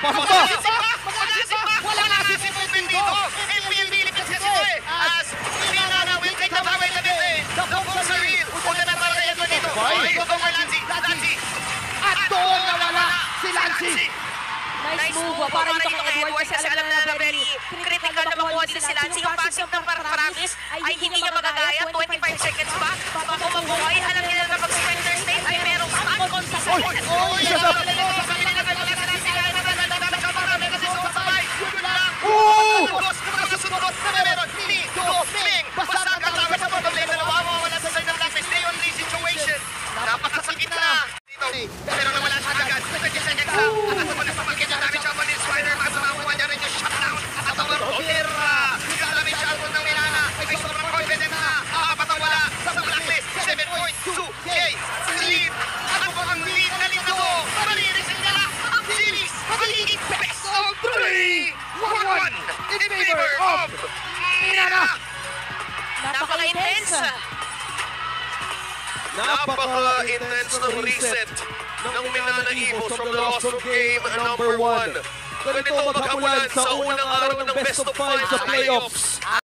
Pasok ba? Wala si movement dito. FPL Philippines kasi ito eh. As Pinana will take the power the bit. The Fox are real. Una na para ito dito. Ay, ito kay Lancy. At doon nawala si Lancy. Nice move para dito kay Edward kasi alam na very critical na makuha din si Lancy. Yung passing ng Paramis ay hindi niya magagaya. 25 seconds pa. Bago mabuhay, alam niya na mag-sprinter state ay merong unconsistent. Napakasakit na! Pero nawala siya agad. 20 seconds lang. At ako pa na sa market na damage siya mo ni Spider. Makuha niya rin yung shutdown. At ang Rohirra. Galamit siya ako ng Milana. Ay sobrang confident na. Apat ang wala sa blacklist. 7.2K lead. At ang lead na lead ako. Maririsin niya na ang series. Magiging best of 3. 1-1 in favor of Milana. Napaka-intense. Napaka-intense ng reset ng Milana Evos from the Lawson game number 1. Ganito maghamulan sa unang araw ng best of 5 sa playoffs.